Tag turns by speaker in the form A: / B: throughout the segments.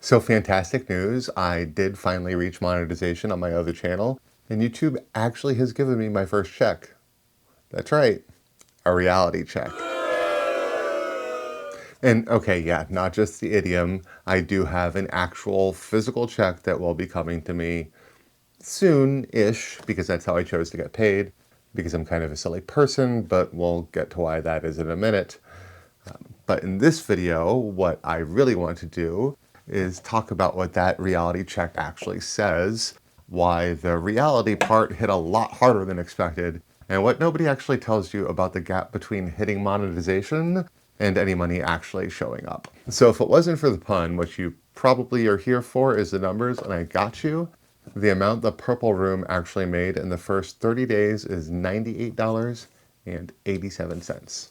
A: So fantastic news, I did finally reach monetization on my other channel, and YouTube actually has given me my first check. That's right, a reality check. And okay, yeah, not just the idiom, I do have an actual physical check that will be coming to me soon-ish, because that's how I chose to get paid, because I'm kind of a silly person, but we'll get to why that is in a minute. But in this video, what I really want to do is talk about what that reality check actually says, why the reality part hit a lot harder than expected, and what nobody actually tells you about the gap between hitting monetization and any money actually showing up. So if it wasn't for the pun, what you probably are here for is the numbers, and I got you. The amount the Purple Room actually made in the first 30 days is $98.87.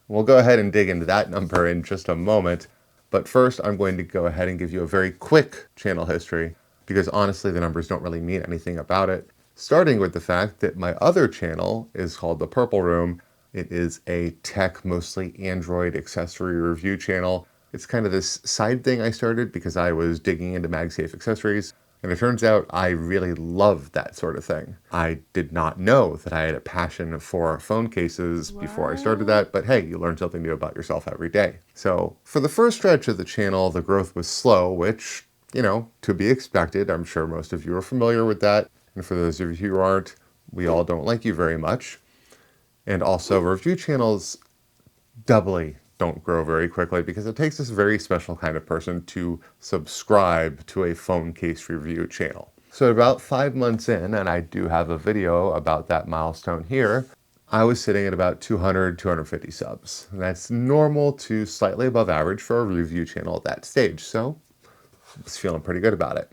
A: We'll go ahead and dig into that number in just a moment, but first I'm going to go ahead and give you a very quick channel history, because honestly the numbers don't really mean anything about it. Starting with the fact that my other channel is called The Purple Room. It is a tech, mostly Android accessory review channel. It's kind of this side thing I started because I was digging into MagSafe accessories, and it turns out I really love that sort of thing. I did not know that I had a passion for phone cases before I started that, but hey, you learn something new about yourself every day. So for the first stretch of the channel, the growth was slow, which, you know, to be expected. I'm sure most of you are familiar with that. And for those of you who aren't, we all don't like you very much. And also, review channels doubly don't grow very quickly because it takes this very special kind of person to subscribe to a phone case review channel. So about 5 months in, and I do have a video about that milestone here, I was sitting at about 200, 250 subs. And that's normal to slightly above average for a review channel at that stage, so I was feeling pretty good about it.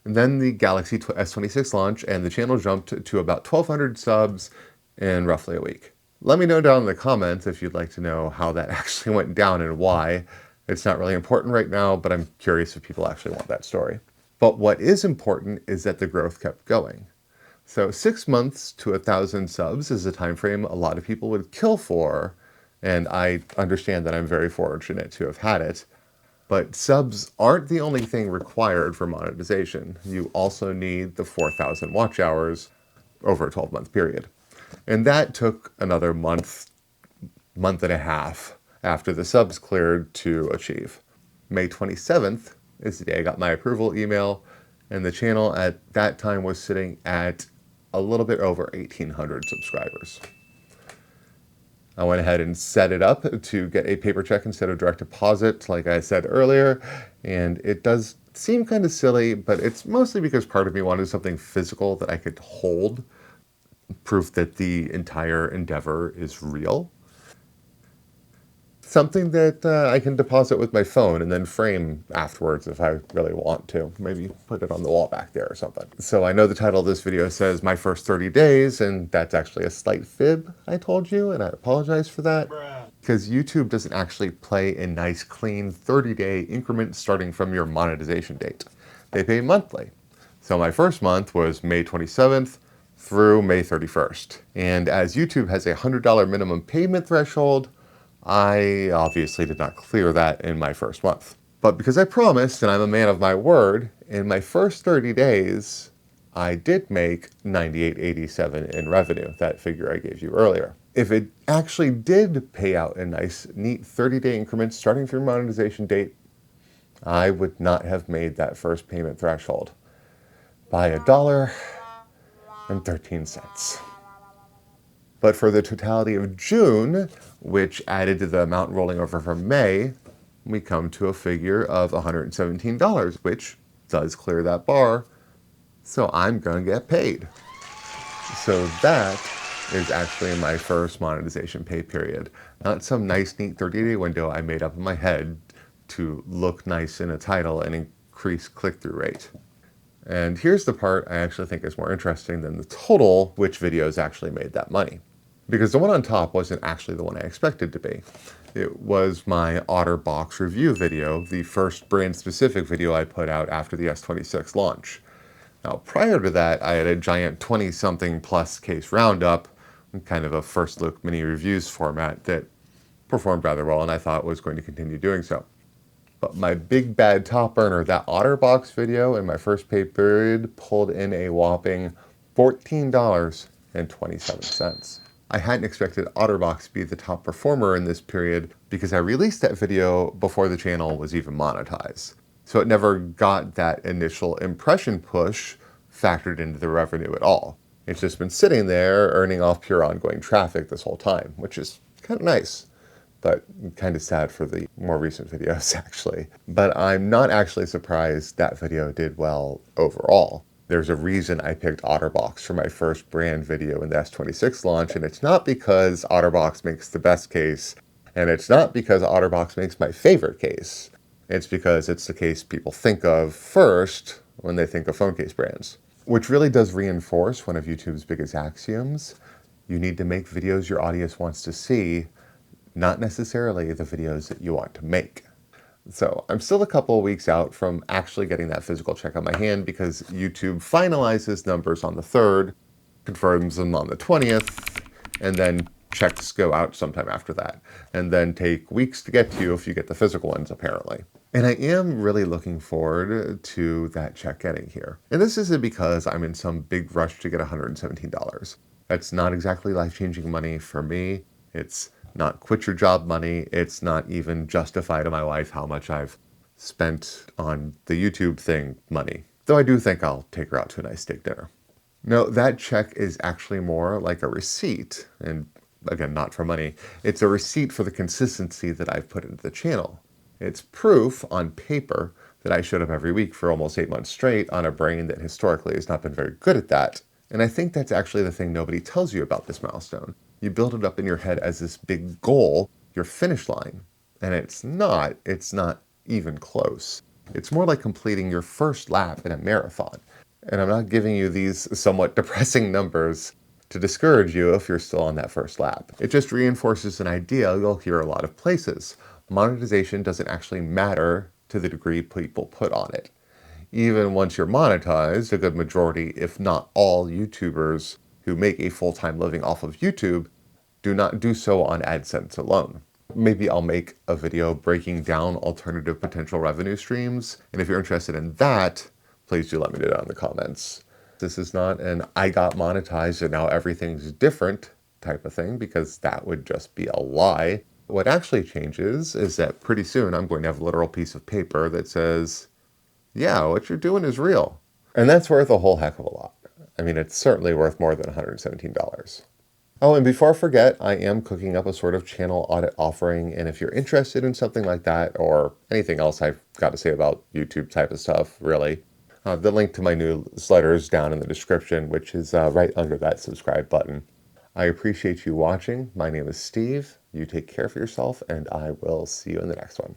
A: And then the Galaxy S26 launched, and the channel jumped to about 1,200 subs in roughly a week. Let me know down in the comments if you'd like to know how that actually went down and why. It's not really important right now, but I'm curious if people actually want that story. But what is important is that the growth kept going. So 6 months to 1,000 subs is a time frame a lot of people would kill for, and I understand that I'm very fortunate to have had it. But subs aren't the only thing required for monetization. You also need the 4,000 watch hours over a 12-month period. And that took another month and a half after the subs cleared to achieve. May 27th is the day I got my approval email, and the channel at that time was sitting at a little bit over 1,800 subscribers. I went ahead and set it up to get a paper check instead of direct deposit, like I said earlier, and it does seem kind of silly, but it's mostly because part of me wanted something physical that I could hold, proof that the entire endeavor is real. Something that I can deposit with my phone and then frame afterwards if I really want to. Maybe put it on the wall back there or something. So I know the title of this video says my first 30 days, and that's actually a slight fib I told you, and I apologize for that. Because YouTube doesn't actually play in nice, clean 30-day increments starting from your monetization date. They pay monthly. So my first month was May 27th through May 31st. And as YouTube has a $100 minimum payment threshold, I obviously did not clear that in my first month. But because I promised, and I'm a man of my word, in my first 30 days, I did make $98.87 in revenue, that figure I gave you earlier. If it actually did pay out in nice, neat 30-day increments starting from monetization date, I would not have made that first payment threshold by $1.13. But for the totality of June, which added to the amount rolling over from May, we come to a figure of $117, which does clear that bar, so I'm gonna get paid. So that is actually my first monetization pay period. Not some nice, neat 30-day window I made up in my head to look nice in a title and increase click-through rate. And here's the part I actually think is more interesting than the total, which videos actually made that money. Because the one on top wasn't actually the one I expected to be. It was my OtterBox review video, the first brand-specific video I put out after the S26 launch. Now, prior to that, I had a giant 20-something plus case roundup, kind of a first look mini reviews format that performed rather well, and I thought was going to continue doing so. But my big bad top earner, that OtterBox video in my first pay period, pulled in a whopping $14.27. I hadn't expected OtterBox to be the top performer in this period because I released that video before the channel was even monetized. So it never got that initial impression push factored into the revenue at all. It's just been sitting there earning off pure ongoing traffic this whole time, which is kind of nice, but kind of sad for the more recent videos actually. But I'm not actually surprised that video did well overall. There's a reason I picked OtterBox for my first brand video in the S26 launch, and it's not because OtterBox makes the best case, and it's not because OtterBox makes my favorite case. It's because it's the case people think of first when they think of phone case brands. Which really does reinforce one of YouTube's biggest axioms. You need to make videos your audience wants to see, not necessarily the videos that you want to make. So I'm still a couple of weeks out from actually getting that physical check on my hand because YouTube finalizes numbers on the 3rd, confirms them on the 20th, and then checks go out sometime after that, and then take weeks to get to you if you get the physical ones, apparently. And I am really looking forward to that check getting here. And this isn't because I'm in some big rush to get $117. That's not exactly life-changing money for me. It's not quit your job money. It's not even justify to my wife how much I've spent on the YouTube thing money. Though I do think I'll take her out to a nice steak dinner. No, that check is actually more like a receipt, and again, not for money. It's a receipt for the consistency that I've put into the channel. It's proof on paper that I showed up every week for almost 8 months straight on a brain that historically has not been very good at that. And I think that's actually the thing nobody tells you about this milestone. You build it up in your head as this big goal, your finish line. And it's not even close. It's more like completing your first lap in a marathon. And I'm not giving you these somewhat depressing numbers to discourage you if you're still on that first lap. It just reinforces an idea you'll hear a lot of places. Monetization doesn't actually matter to the degree people put on it. Even once you're monetized, a good majority, if not all YouTubers who make a full-time living off of YouTube do not do so on AdSense alone. Maybe I'll make a video breaking down alternative potential revenue streams, and if you're interested in that, please do let me know down in the comments. This is not an I got monetized and now everything's different type of thing, because that would just be a lie. What actually changes is that pretty soon I'm going to have a literal piece of paper that says, yeah, what you're doing is real. And that's worth a whole heck of a lot. I mean, it's certainly worth more than $117. Oh, and before I forget, I am cooking up a sort of channel audit offering, and if you're interested in something like that, or anything else I've got to say about YouTube type of stuff, really, the link to my newsletter is down in the description, which is right under that subscribe button. I appreciate you watching. My name is Steve. You take care of yourself, and I will see you in the next one.